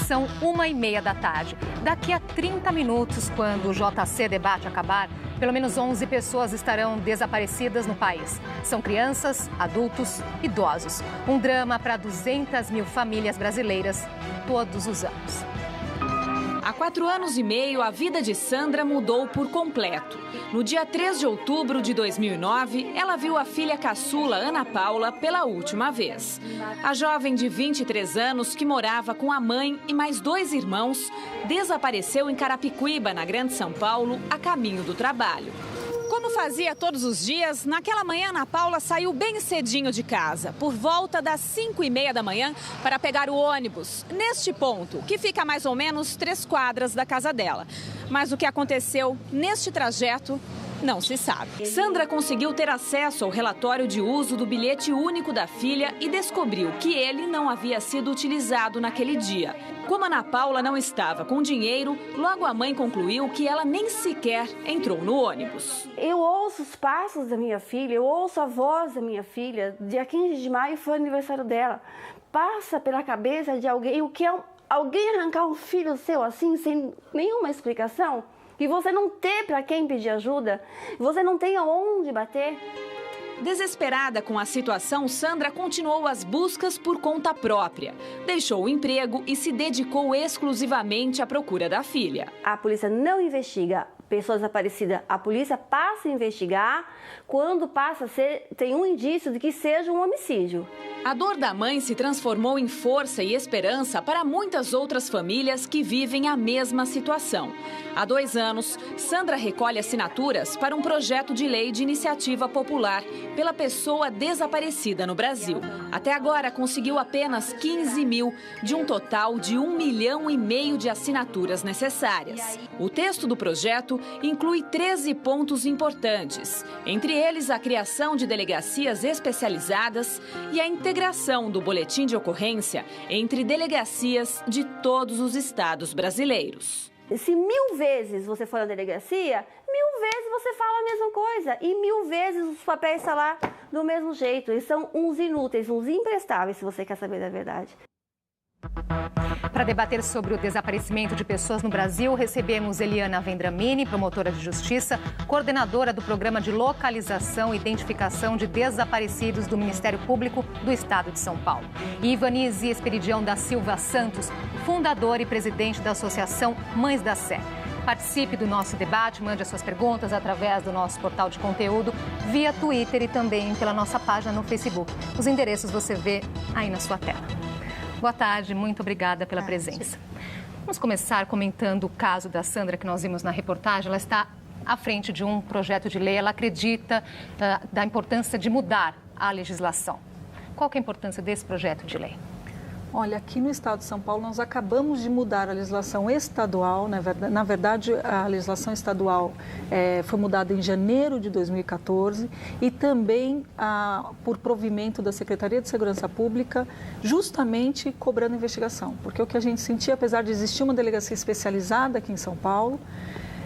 são 1h30 da tarde. Daqui a 30 minutos, quando o JC Debate acabar, pelo menos 11 pessoas estarão desaparecidas no país. São crianças, adultos, idosos. Um drama para 200 mil famílias brasileiras todos os anos. Há 4 anos e meio, a vida de Sandra mudou por completo. No dia 3 de outubro de 2009, ela viu a filha caçula, Ana Paula, pela última vez. A jovem de 23 anos, que morava com a mãe e mais 2 irmãos, desapareceu em Carapicuíba, na Grande São Paulo, a caminho do trabalho. Como fazia todos os dias, naquela manhã Ana Paula saiu bem cedinho de casa, por volta das 5h30 da manhã, para pegar o ônibus, neste ponto, que fica a mais ou menos 3 quadras da casa dela. Mas o que aconteceu neste trajeto não se sabe. Sandra conseguiu ter acesso ao relatório de uso do bilhete único da filha e descobriu que ele não havia sido utilizado naquele dia. Como Ana Paula não estava com dinheiro, logo a mãe concluiu que ela nem sequer entrou no ônibus. Eu ouço os passos da minha filha, eu ouço a voz da minha filha. Dia 15 de maio foi o aniversário dela. Passa pela cabeça de alguém o que é alguém arrancar um filho seu assim, sem nenhuma explicação? E você não ter para quem pedir ajuda, você não tem aonde bater. Desesperada com a situação, Sandra continuou as buscas por conta própria. Deixou o emprego e se dedicou exclusivamente à procura da filha. A polícia não investiga pessoas desaparecidas. A polícia passa a investigar quando tem um indício de que seja um homicídio. A dor da mãe se transformou em força e esperança para muitas outras famílias que vivem a mesma situação. Há 2 anos, Sandra recolhe assinaturas para um projeto de lei de iniciativa popular pela pessoa desaparecida no Brasil. Até agora, conseguiu apenas 15 mil, de um total de 1,5 milhão de assinaturas necessárias. O texto do projeto inclui 13 pontos importantes, entre eles a criação de delegacias especializadas e a integração do boletim de ocorrência entre delegacias de todos os estados brasileiros. Se 1000 vezes você for na delegacia, 1000 vezes você fala a mesma coisa. E 1000 vezes os papéis estão lá do mesmo jeito. Eles são uns inúteis, uns imprestáveis, se você quer saber da verdade. Para debater sobre o desaparecimento de pessoas no Brasil, recebemos Eliana Vendramini, promotora de justiça, coordenadora do Programa de Localização e Identificação de Desaparecidos do Ministério Público do Estado de São Paulo. E Ivanise Esperidião da Silva Santos, fundadora e presidente da Associação Mães da Sé. Participe do nosso debate, mande as suas perguntas através do nosso portal de conteúdo, via Twitter e também pela nossa página no Facebook. Os endereços você vê aí na sua tela. Boa tarde, muito obrigada pela presença. Vamos começar comentando o caso da Sandra que nós vimos na reportagem. Ela está à frente de um projeto de lei, ela acredita da importância de mudar a legislação. Qual que é a importância desse projeto de lei? Olha, aqui no estado de São Paulo nós acabamos de mudar a legislação estadual, na verdade a legislação estadual foi mudada em janeiro de 2014 e também por provimento da Secretaria de Segurança Pública, justamente cobrando investigação. Porque o que a gente sentia, apesar de existir uma delegacia especializada aqui em São Paulo,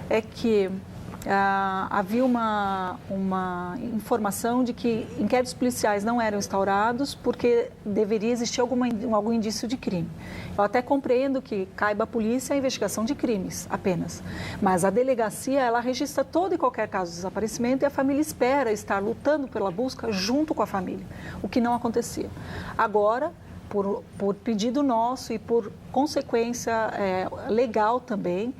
é que havia uma informação de que inquéritos policiais não eram instaurados porque deveria existir algum indício de crime. Eu até compreendo que caiba à polícia a investigação de crimes apenas, mas a delegacia ela registra todo e qualquer caso de desaparecimento e a família espera estar lutando pela busca junto com a família, o que não acontecia. Agora, por pedido nosso e por consequência legal também,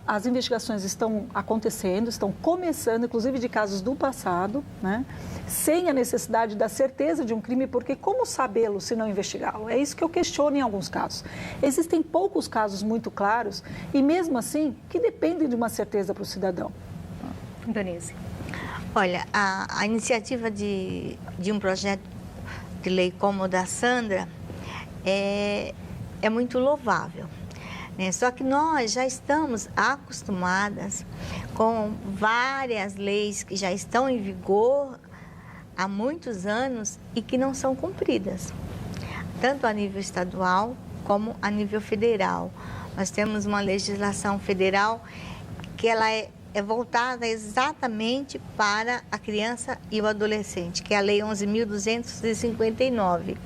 as investigações estão acontecendo, estão começando, inclusive de casos do passado, né, sem a necessidade da certeza de um crime, porque como sabê-lo se não investigá-lo? É isso que eu questiono em alguns casos. Existem poucos casos muito claros e mesmo assim que dependem de uma certeza para o cidadão. Denise. Olha, a iniciativa de um projeto de lei como o da Sandra é muito louvável, né? Só que nós já estamos acostumadas com várias leis que já estão em vigor há muitos anos e que não são cumpridas, tanto a nível estadual como a nível federal. Nós temos uma legislação federal que ela é voltada exatamente para a criança e o adolescente, que é a Lei 11.259,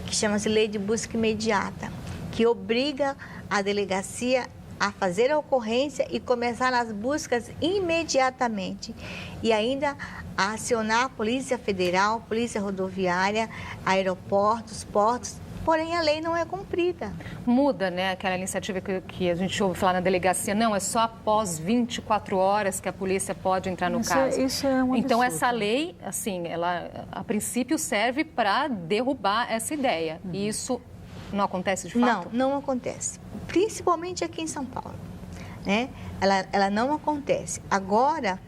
que chama-se Lei de Busca Imediata. que obriga a delegacia a fazer a ocorrência e começar as buscas imediatamente. E ainda a acionar a Polícia Federal, Polícia Rodoviária, aeroportos, portos, porém a lei não é cumprida. Muda, né, aquela iniciativa que a gente ouve falar na delegacia, não, é só após 24 horas que a polícia pode entrar no caso. Isso é um absurdo. Então essa lei, assim, ela a princípio serve para derrubar essa ideia. E isso não acontece de fato? Não acontece. Principalmente aqui em São Paulo, né? Ela não acontece. Agora,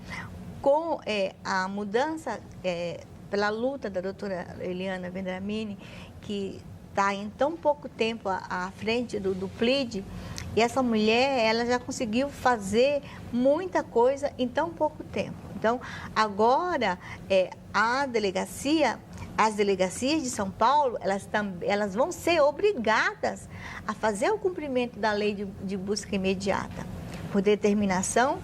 com a mudança, pela luta da doutora Eliana Vendramini, que está em tão pouco tempo à frente do PLID, e essa mulher, ela já conseguiu fazer muita coisa em tão pouco tempo. Então, agora, as delegacias de São Paulo, elas vão ser obrigadas a fazer o cumprimento da lei de busca imediata, por determinação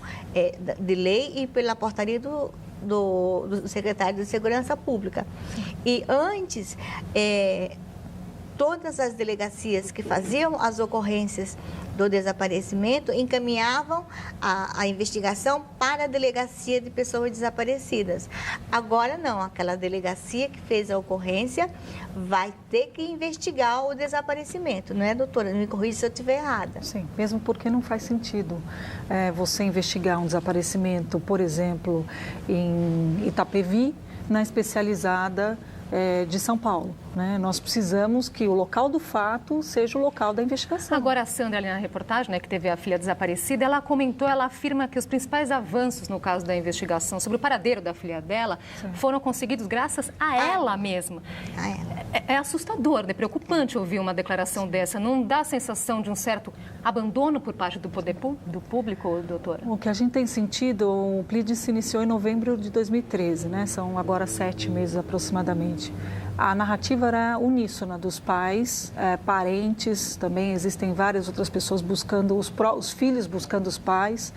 de lei e pela portaria do secretário de Segurança Pública. E antes, todas as delegacias que faziam as ocorrências do desaparecimento encaminhavam a investigação para a delegacia de pessoas desaparecidas. Agora não, aquela delegacia que fez a ocorrência vai ter que investigar o desaparecimento, não é, doutora? Me corrija se eu estiver errada. Sim, mesmo porque não faz sentido você investigar um desaparecimento, por exemplo, em Itapevi, na especializada de São Paulo, né? Nós precisamos que o local do fato seja o local da investigação. Agora, a Sandra, ali na reportagem, né, que teve a filha desaparecida, ela comentou, ela afirma que os principais avanços no caso da investigação sobre o paradeiro da filha dela foram conseguidos graças a ela mesma. É assustador, né? Preocupante ouvir uma declaração dessa. Não dá a sensação de um certo abandono por parte do poder do público, doutora? O que a gente tem sentido, o PLID se iniciou em novembro de 2013, né? São agora 7 meses aproximadamente. A narrativa era uníssona dos pais, parentes, também existem várias outras pessoas buscando, os filhos buscando os pais,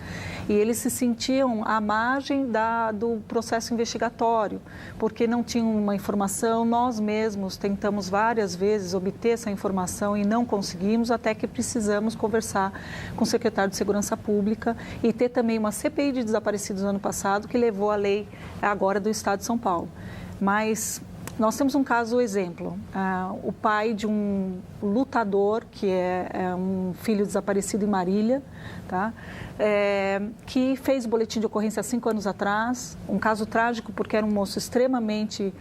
e eles se sentiam à margem do processo investigatório, porque não tinham uma informação. Nós mesmos tentamos várias vezes obter essa informação e não conseguimos, até que precisamos conversar com o secretário de Segurança Pública e ter também uma CPI de desaparecidos no ano passado, que levou a lei agora do Estado de São Paulo. Mas nós temos um caso exemplo, o pai de um lutador, que é um filho desaparecido em Marília, tá? Que fez o boletim de ocorrência há 5 anos atrás, um caso trágico porque era um moço extremamente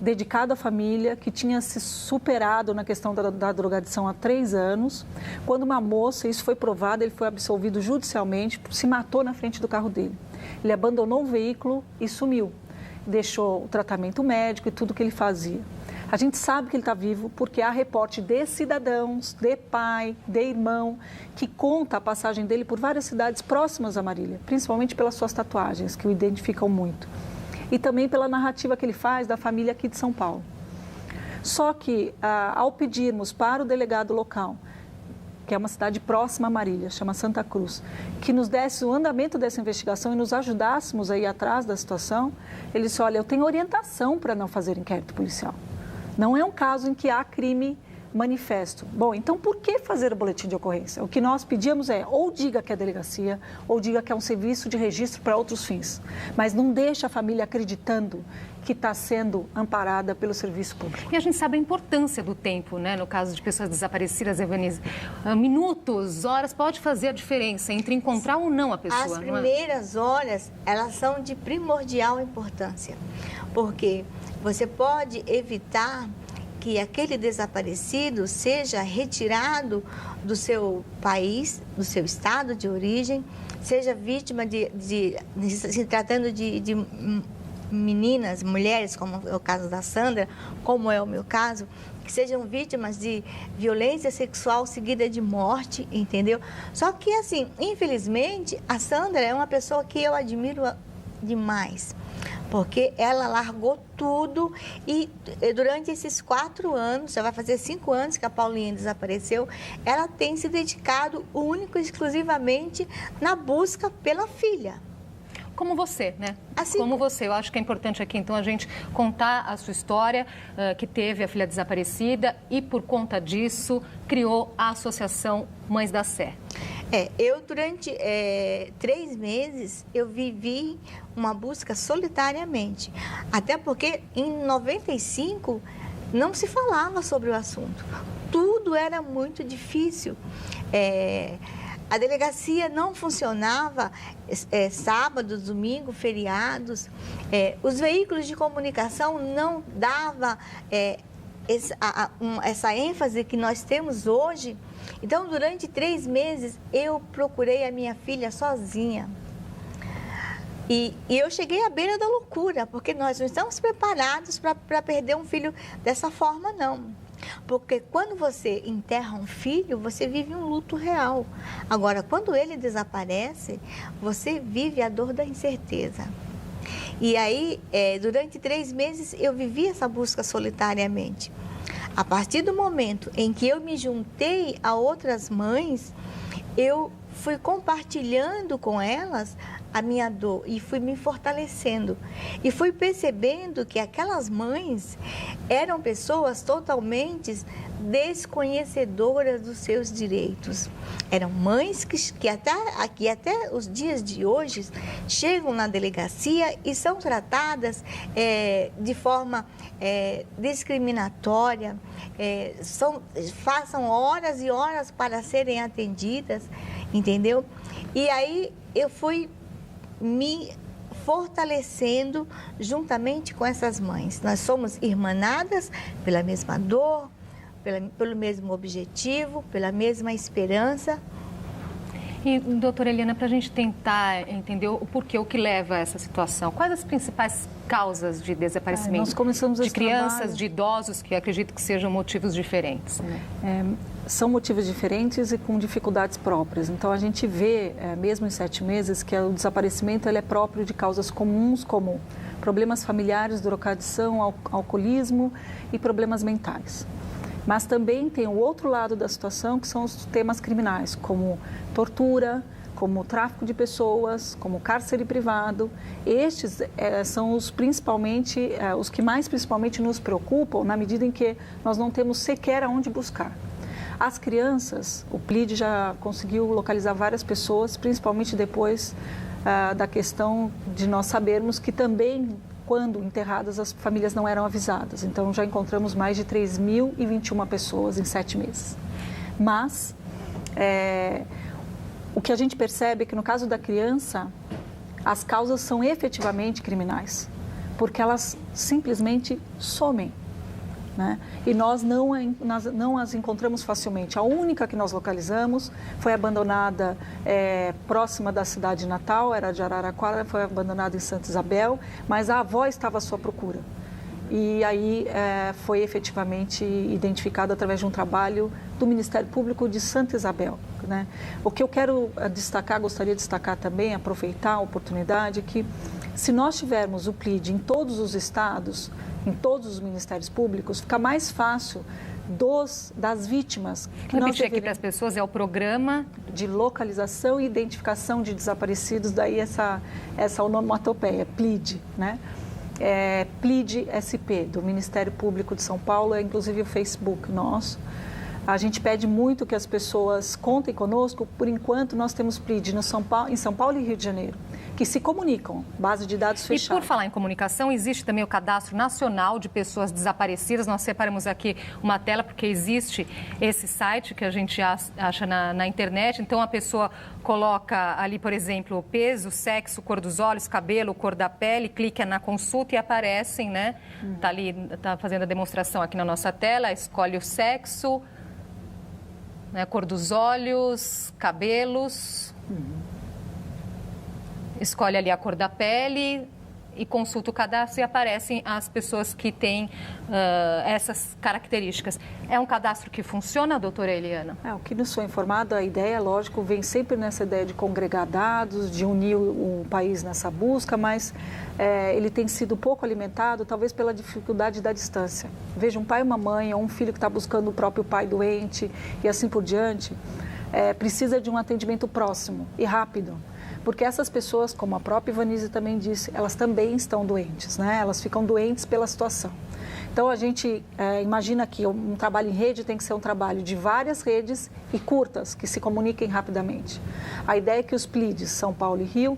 dedicado à família, que tinha se superado na questão da drogadição há 3 anos, quando uma moça, isso foi provado, ele foi absolvido judicialmente, se matou na frente do carro dele. Ele abandonou o veículo e sumiu. Deixou o tratamento médico e tudo que ele fazia. A gente sabe que ele está vivo porque há reporte de cidadãos, de pai, de irmão, que conta a passagem dele por várias cidades próximas a Marília, principalmente pelas suas tatuagens, que o identificam muito. E também pela narrativa que ele faz da família aqui de São Paulo. Só que, ao pedirmos para o delegado local, que é uma cidade próxima a Marília, chama Santa Cruz, que nos desse o andamento dessa investigação e nos ajudássemos a ir atrás da situação, ele disse, olha, eu tenho orientação para não fazer inquérito policial. Não é um caso em que há crime manifesto. Bom, então por que fazer o boletim de ocorrência? O que nós pedíamos é, ou diga que é delegacia, ou diga que é um serviço de registro para outros fins. Mas não deixe a família acreditando que está sendo amparada pelo serviço público. E a gente sabe a importância do tempo, né? No caso de pessoas desaparecidas, Evanise. Minutos, horas, pode fazer a diferença entre encontrar ou não a pessoa. As primeiras horas, elas são de primordial importância, porque você pode evitar que aquele desaparecido seja retirado do seu país, do seu estado de origem, seja vítima se tratando de meninas, mulheres, como é o caso da Sandra, como é o meu caso, que sejam vítimas de violência sexual seguida de morte, entendeu? Só que, assim, infelizmente, a Sandra é uma pessoa que eu admiro demais, porque ela largou tudo e durante esses 4 anos, já vai fazer 5 anos que a Paulinha desapareceu, ela tem se dedicado único e exclusivamente na busca pela filha. como você, né? Assim, como você. Eu acho que é importante aqui, então, a gente contar a sua história, que teve a filha desaparecida e, por conta disso, criou a Associação Mães da Sé. Eu, durante 3 meses, eu vivi uma busca solitariamente. Até porque, em 95, não se falava sobre o assunto. Tudo era muito difícil. A delegacia não funcionava sábados, domingos, feriados. Os veículos de comunicação não davam essa ênfase que nós temos hoje. Então, durante 3 meses, eu procurei a minha filha sozinha. E eu cheguei à beira da loucura, porque nós não estamos preparados para perder um filho dessa forma, não. Porque quando você enterra um filho, você vive um luto real. Agora, quando ele desaparece, você vive a dor da incerteza. E aí, durante 3 meses, eu vivi essa busca solitariamente. A partir do momento em que eu me juntei a outras mães, eu fui compartilhando com elas a minha dor e fui me fortalecendo. E fui percebendo que aquelas mães eram pessoas totalmente desconhecedoras dos seus direitos. Eram mães que até os dias de hoje chegam na delegacia e são tratadas de forma discriminatória, passam horas e horas para serem atendidas, entendeu? E aí eu fui me fortalecendo juntamente com essas mães. Nós somos irmanadas pela mesma dor, pelo mesmo objetivo, pela mesma esperança. E, doutora Eliana, para a gente tentar entender o porquê, o que leva a essa situação, quais as principais causas de desaparecimento nós começamos de esse crianças, trabalho... de idosos, que acredito que sejam motivos diferentes? São motivos diferentes e com dificuldades próprias. Então, a gente vê, mesmo em 7 meses, que o desaparecimento ele é próprio de causas comuns, como problemas familiares, drogadição, alcoolismo e problemas mentais. Mas também tem o outro lado da situação, que são os temas criminais, como tortura, como tráfico de pessoas, como cárcere privado. Estes são os que mais principalmente nos preocupam, na medida em que nós não temos sequer aonde buscar. As crianças, o PLID já conseguiu localizar várias pessoas, principalmente depois da questão de nós sabermos que também, quando enterradas, as famílias não eram avisadas. Então, já encontramos mais de 3.021 pessoas em 7 meses. Mas, o que a gente percebe é que, no caso da criança, as causas são efetivamente criminais, porque elas simplesmente somem. Né? E nós não as encontramos facilmente. A única que nós localizamos foi abandonada próxima da cidade natal, era de Araraquara, foi abandonada em Santa Isabel, mas a avó estava à sua procura. E aí foi efetivamente identificada através de um trabalho do Ministério Público de Santa Isabel. Né? O que eu quero gostaria de destacar também, aproveitar a oportunidade, que se nós tivermos o PLID em todos os estados, em todos os ministérios públicos, fica mais fácil das vítimas. Que nós aqui para as pessoas é o programa de localização e identificação de desaparecidos, daí essa onomatopeia, PLID, né? PLID SP, do Ministério Público de São Paulo, é inclusive o Facebook nosso. A gente pede muito que as pessoas contem conosco. Por enquanto, nós temos PLID em São Paulo e Rio de Janeiro, que se comunicam, base de dados fechada. E por falar em comunicação, existe também o Cadastro Nacional de Pessoas Desaparecidas. Nós separamos aqui uma tela, porque existe esse site que a gente acha na internet. Então, a pessoa coloca ali, por exemplo, o peso, sexo, cor dos olhos, cabelo, cor da pele, clica na consulta e aparecem, né? Está ali, está fazendo a demonstração aqui na nossa tela, escolhe o sexo, né, cor dos olhos, cabelos, escolhe ali a cor da pele e consulta o cadastro e aparecem as pessoas que têm essas características. É um cadastro que funciona, doutora Eliana? O que nos foi informado, a ideia, lógico, vem sempre nessa ideia de congregar dados, de unir o país nessa busca, mas ele tem sido pouco alimentado, talvez pela dificuldade da distância. Veja, um pai e uma mãe, ou um filho que está buscando o próprio pai doente e assim por diante, precisa de um atendimento próximo e rápido. porque essas pessoas, como a própria Ivanise também disse, elas também estão doentes, né? Elas ficam doentes pela situação. Então, a gente imagina que um trabalho em rede tem que ser um trabalho de várias redes e curtas, que se comuniquem rapidamente. A ideia é que os PLIDs, São Paulo e Rio,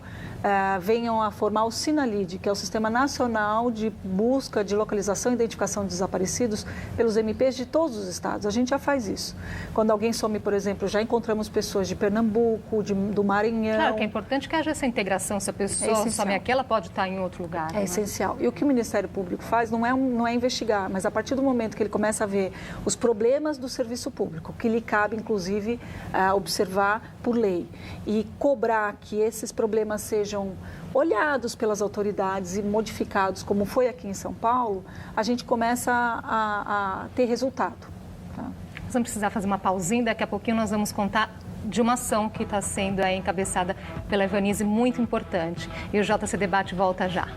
venham a formar o SINALID, que é o Sistema Nacional de Busca de Localização e Identificação de Desaparecidos, pelos MPs de todos os estados. A gente já faz isso. Quando alguém some, por exemplo, já encontramos pessoas de Pernambuco, do Maranhão. Claro que é importante que haja essa integração. Se a pessoa some aqui, ela pode estar em outro lugar. É essencial. E o que o Ministério Público faz não é investigar, mas a partir do momento que ele começa a ver os problemas do serviço público, que lhe cabe, inclusive, observar por lei, e cobrar que esses problemas sejam olhados pelas autoridades e modificados, como foi aqui em São Paulo, a gente começa a ter resultado. Tá? Nós vamos precisar fazer uma pausinha, daqui a pouquinho nós vamos contar de uma ação que está sendo encabeçada pela Ivanise, muito importante. E o JC Debate volta já.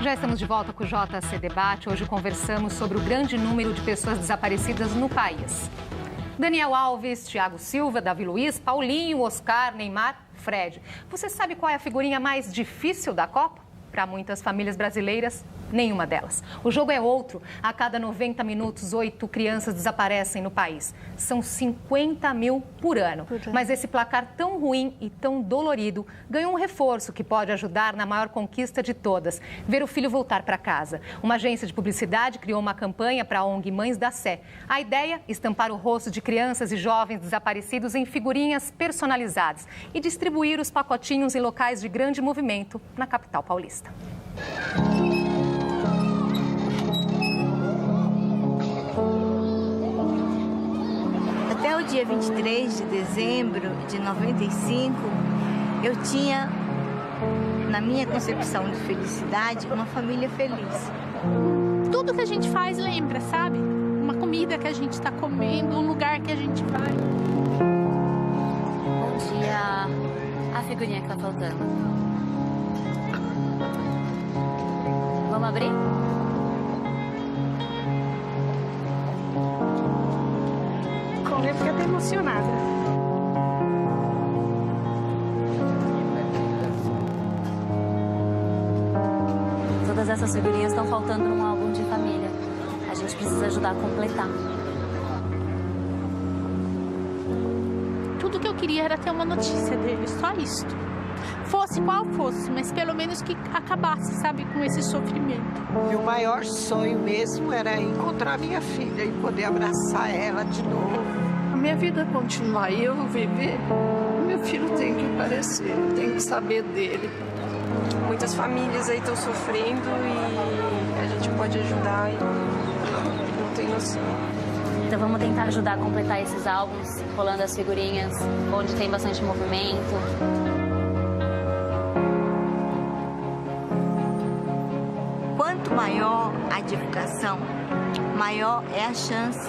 Já estamos de volta com o JC Debate. Hoje conversamos sobre o grande número de pessoas desaparecidas no país. Daniel Alves, Thiago Silva, Davi Luiz, Paulinho, Oscar, Neymar, Fred. Você sabe qual é a figurinha mais difícil da Copa? Para muitas famílias brasileiras, nenhuma delas. O jogo é outro. A cada 90 minutos, 8 crianças desaparecem no país. São 50 mil por ano. Mas esse placar tão ruim e tão dolorido ganhou um reforço que pode ajudar na maior conquista de todas, ver o filho voltar para casa. Uma agência de publicidade criou uma campanha para a ONG Mães da Sé. A ideia, estampar o rosto de crianças e jovens desaparecidos em figurinhas personalizadas e distribuir os pacotinhos em locais de grande movimento na capital paulista. Até o dia 23 de dezembro de 95, eu tinha, na minha concepção de felicidade, uma família feliz. Tudo que a gente faz lembra, sabe? Uma comida que a gente está comendo, um lugar que a gente vai. Bom dia. A figurinha que tá faltando. Vamos abrir? Quando eu fico até emocionada. Todas essas figurinhas estão faltando num álbum de família. A gente precisa ajudar a completar. Tudo que eu queria era ter uma notícia dele, só isso. Fosse qual fosse, mas pelo menos que acabasse, sabe, com esse sofrimento. Meu maior sonho mesmo era encontrar minha filha e poder abraçar ela de novo. A minha vida continuar e eu viver, meu filho tem que aparecer, tem que saber dele. Muitas famílias aí estão sofrendo e a gente pode ajudar e não tem noção. Então vamos tentar ajudar a completar esses álbuns, rolando as figurinhas, onde tem bastante movimento. Quanto quanto maior a divulgação, maior é a chance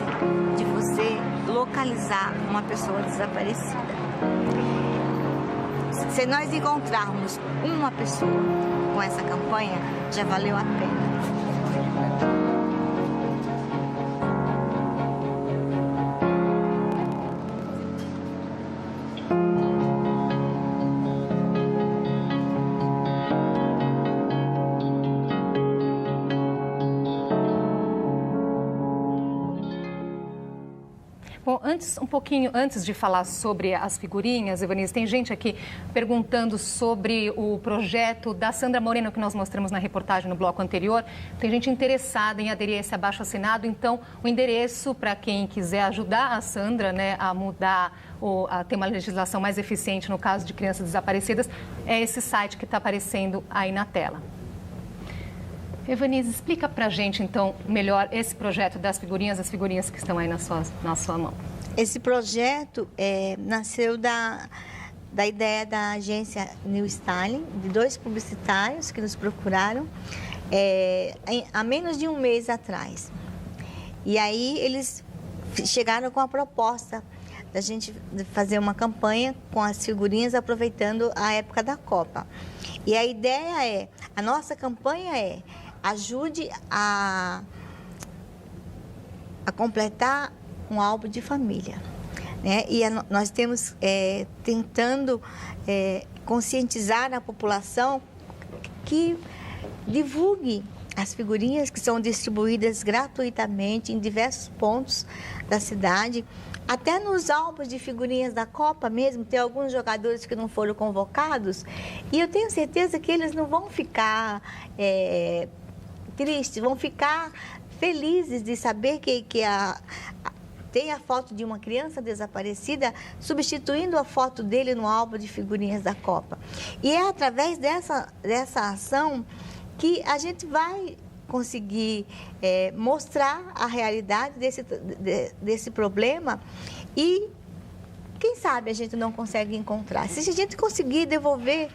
de você localizar uma pessoa desaparecida. Se nós encontrarmos uma pessoa com essa campanha, já valeu a pena. Bom, um pouquinho antes de falar sobre as figurinhas, Evanice, tem gente aqui perguntando sobre o projeto da Sandra Moreno que nós mostramos na reportagem no bloco anterior. Tem gente interessada em aderir a esse abaixo-assinado, então o endereço para quem quiser ajudar a Sandra, né, a mudar ou a ter uma legislação mais eficiente no caso de crianças desaparecidas é esse site que está aparecendo aí na tela. Evanice, explica pra gente, então, melhor esse projeto das figurinhas, as figurinhas que estão aí na sua mão. Esse projeto nasceu da ideia da agência New Styling, de 2 publicitários que nos procuraram há menos de um mês atrás. E aí eles chegaram com a proposta da gente fazer uma campanha com as figurinhas aproveitando a época da Copa. E a ideia a nossa campanha ajude a completar um álbum de família, né? E nós temos tentando conscientizar a população que divulgue as figurinhas que são distribuídas gratuitamente em diversos pontos da cidade, até nos álbuns de figurinhas da Copa mesmo. Tem alguns jogadores que não foram convocados e eu tenho certeza que eles não vão ficar tristes, vão ficar felizes de saber que tem a foto de uma criança desaparecida substituindo a foto dele no álbum de figurinhas da Copa. E é através dessa ação que a gente vai conseguir mostrar a realidade desse problema e, quem sabe, a gente não consegue encontrar. Se a gente conseguir devolver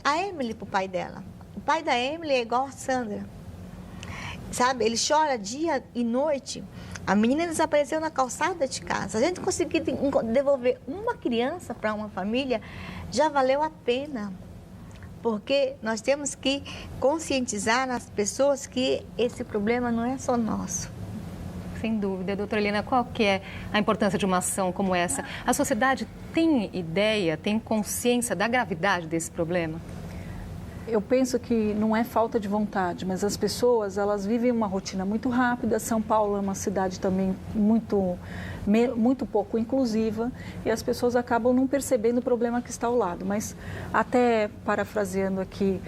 a Emily para o pai dela. O pai da Emily é igual a Sandra, sabe? Ele chora dia e noite. A menina desapareceu na calçada de casa. Se a gente conseguir devolver uma criança para uma família, já valeu a pena. Porque nós temos que conscientizar as pessoas que esse problema não é só nosso. Sem dúvida. Doutora Helena, qual que é a importância de uma ação como essa? A sociedade tem ideia, tem consciência da gravidade desse problema? Eu penso que não é falta de vontade, mas as pessoas, elas vivem uma rotina muito rápida. São Paulo é uma cidade também muito pouco inclusiva e as pessoas acabam não percebendo o problema que está ao lado. Mas, até parafraseando aqui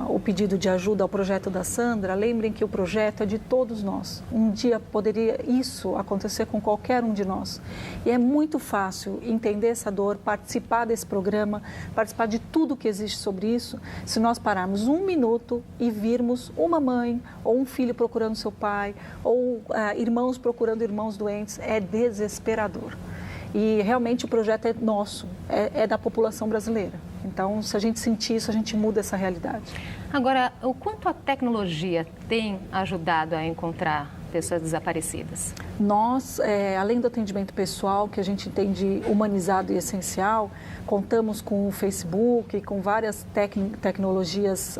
o pedido de ajuda ao projeto da Sandra, lembrem que o projeto é de todos nós. Um dia poderia isso acontecer com qualquer um de nós. E é muito fácil entender essa dor, participar desse programa, participar de tudo que existe sobre isso, se nós pararmos um minuto e virmos uma mãe ou um filho procurando seu pai, ou irmãos procurando irmãos doentes, é desesperador. E realmente o projeto é nosso, é da população brasileira. Então, se a gente sentir isso, a gente muda essa realidade. Agora, o quanto a tecnologia tem ajudado a encontrar pessoas desaparecidas? Nós, além do atendimento pessoal, que a gente entende humanizado e essencial, contamos com o Facebook, com várias tecnologias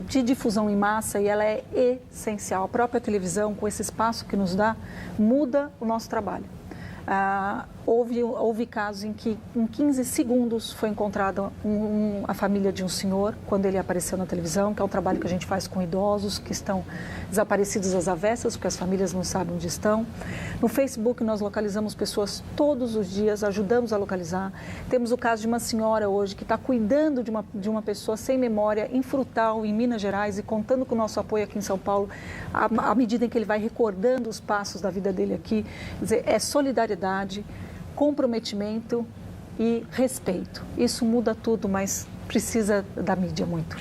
de difusão em massa, e ela é essencial. A própria televisão, com esse espaço que nos dá, muda o nosso trabalho. Houve casos em que em 15 segundos foi encontrada a família de um senhor quando ele apareceu na televisão, que é um trabalho que a gente faz com idosos que estão desaparecidos às avessas, porque as famílias não sabem onde estão. No Facebook nós localizamos pessoas todos os dias, ajudamos a localizar. Temos o caso de uma senhora hoje que está cuidando de uma pessoa sem memória em Frutal, em Minas Gerais, e contando com o nosso apoio aqui em São Paulo, à medida em que ele vai recordando os passos da vida dele aqui. Quer dizer, é solidariedade, comprometimento e respeito. Isso muda tudo, mas precisa da mídia muito.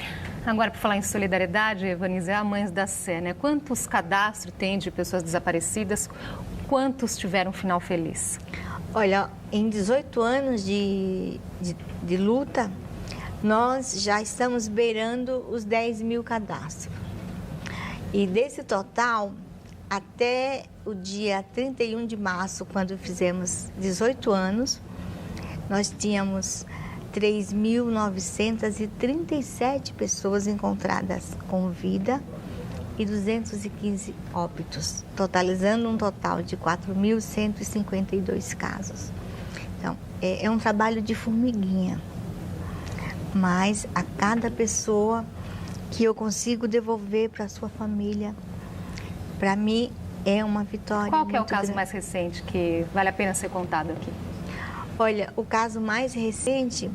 Agora, por falar em solidariedade, Evanice, a Mães da Sé, né? Quantos cadastros tem de pessoas desaparecidas? Quantos tiveram um final feliz? Olha, em 18 anos de luta, nós já estamos beirando os 10 mil cadastros. E desse total, até o dia 31 de março, quando fizemos 18 anos, nós tínhamos 3.937 pessoas encontradas com vida e 215 óbitos, totalizando um total de 4.152 casos. Então, é um trabalho de formiguinha, mas a cada pessoa que eu consigo devolver para a sua família, para mim é uma vitória. Qual que é o caso grande. mais recente que vale a pena ser contado aqui? Olha, o caso mais recente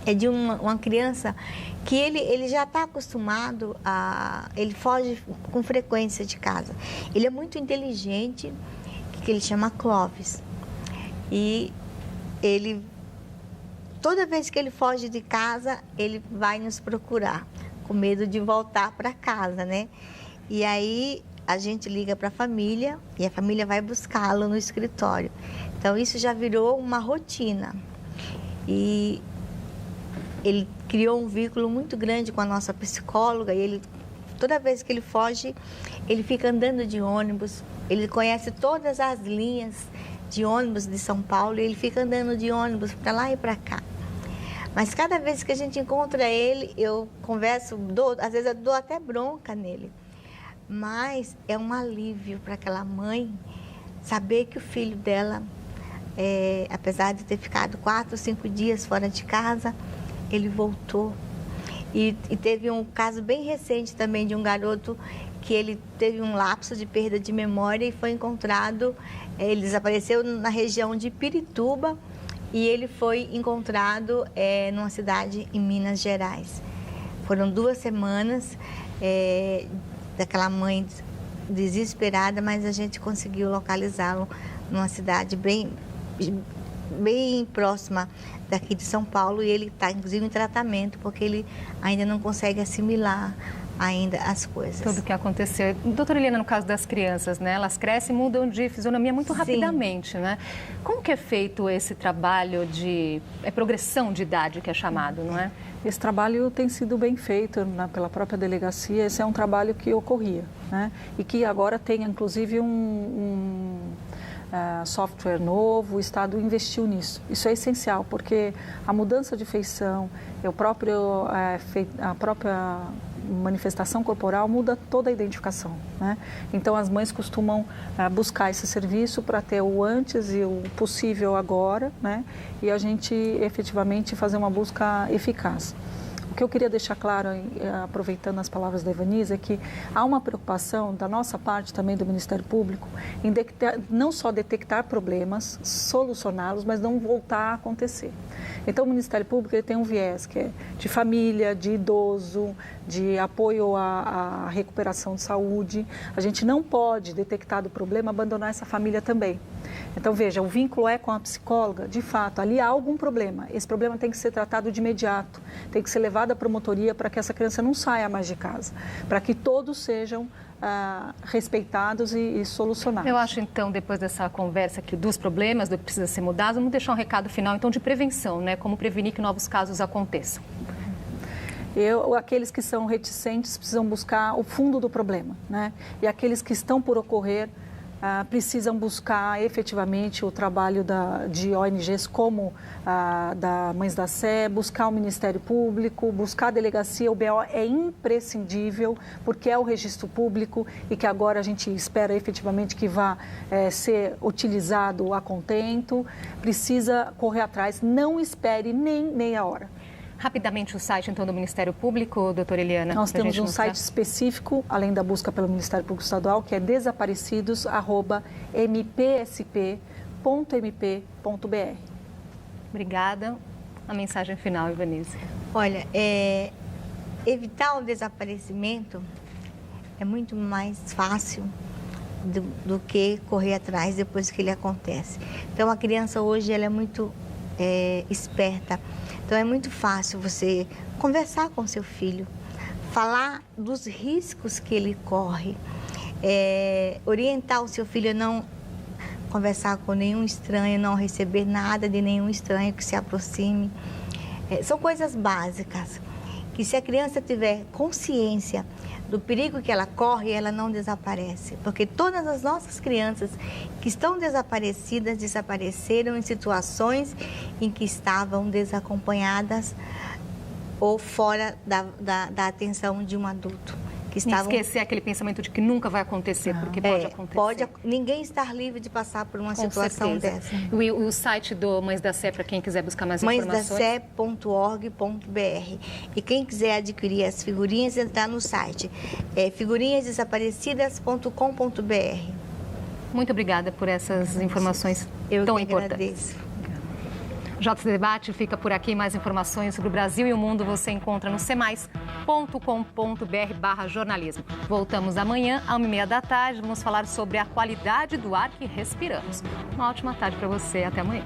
é de uma criança que ele já está acostumado ele foge com frequência de casa. Ele é muito inteligente, que ele chama Clóvis. E ele, toda vez que ele foge de casa, ele vai nos procurar, com medo de voltar para casa, né? E aí a gente liga para a família e a família vai buscá-lo no escritório. Então isso já virou uma rotina. E ele criou um vínculo muito grande com a nossa psicóloga e ele, toda vez que ele foge, ele fica andando de ônibus, ele conhece todas as linhas de ônibus de São Paulo e ele fica andando de ônibus para lá e para cá. Mas cada vez que a gente encontra ele, eu converso, às vezes eu dou até bronca nele. Mas é um alívio para aquela mãe saber que o filho dela, apesar de ter ficado 4 ou 5 dias fora de casa, ele voltou. E teve um caso bem recente também de um garoto que ele teve um lapso de perda de memória e foi encontrado, ele desapareceu na região de Pirituba e ele foi encontrado numa cidade em Minas Gerais. Foram 2 semanas daquela mãe desesperada, mas a gente conseguiu localizá-lo numa cidade bem próxima daqui de São Paulo e ele está inclusive em tratamento porque ele ainda não consegue assimilar ainda as coisas. Tudo o que aconteceu. Doutora Eliana, no caso das crianças, né? Elas crescem e mudam de fisionomia muito rapidamente, né? Como que é feito esse trabalho de progressão de idade, que é chamado, não é? Esse trabalho tem sido bem feito pela própria delegacia. Esse é um trabalho que ocorria, né? E que agora tem, inclusive, software novo, o Estado investiu nisso. Isso é essencial, porque a mudança de feição, a própria manifestação corporal muda toda a identificação, né? Então as mães costumam buscar esse serviço para ter o antes e o possível agora, né? E a gente efetivamente fazer uma busca eficaz. O que eu queria deixar claro, aproveitando as palavras da Ivanise, é que há uma preocupação da nossa parte também do Ministério Público em não só detectar problemas, solucioná-los, mas não voltar a acontecer. Então o Ministério Público ele tem um viés que é de família, de idoso, de apoio à recuperação de saúde. A gente não pode, detectado o problema, abandonar essa família também. Então, veja, o vínculo é com a psicóloga, de fato, ali há algum problema. Esse problema tem que ser tratado de imediato, tem que ser levado à promotoria para que essa criança não saia mais de casa, para que todos sejam respeitados e solucionados. Eu acho, então, depois dessa conversa aqui dos problemas, do que precisa ser mudado, vamos deixar um recado final, então, de prevenção, né? Como prevenir que novos casos aconteçam. Aqueles que são reticentes precisam buscar o fundo do problema, né? E aqueles que estão por ocorrer precisam buscar efetivamente o trabalho de ONGs como da Mães da Sé, buscar o Ministério Público, buscar a delegacia. O BO é imprescindível porque é o registro público e que agora a gente espera efetivamente que vá ser utilizado a contento. Precisa correr atrás, não espere nem meia hora. Rapidamente o site, então, do Ministério Público, doutora Eliana. Nós temos um site específico, além da busca pelo Ministério Público Estadual, que é desaparecidos@mpsp.mp.br. Obrigada. A mensagem final, Ivanise. Olha, evitar o desaparecimento é muito mais fácil do que correr atrás depois que ele acontece. Então, a criança hoje ela é muito esperta. Então, é muito fácil você conversar com seu filho, falar dos riscos que ele corre, orientar o seu filho a não conversar com nenhum estranho, não receber nada de nenhum estranho que se aproxime, São coisas básicas, que se a criança tiver consciência do perigo que ela corre, ela não desaparece. Porque todas as nossas crianças que estão desaparecidas, desapareceram em situações em que estavam desacompanhadas ou fora da atenção de um adulto. Esquecer aquele pensamento de que nunca vai acontecer, porque pode acontecer. Ninguém está livre de passar por uma situação dessa. E o site do Mães da Sé, para quem quiser buscar mais informações? mãesdacé.org.br. E quem quiser adquirir as figurinhas, entrar no site figurinhasdesaparecidas.com.br. Muito obrigada por essas informações tão importantes. Agradeço. O JC Debate fica por aqui. Mais informações sobre o Brasil e o mundo você encontra no cemais.com.br/jornalismo. Voltamos amanhã, às 13h30. Vamos falar sobre a qualidade do ar que respiramos. Uma ótima tarde para você. Até amanhã.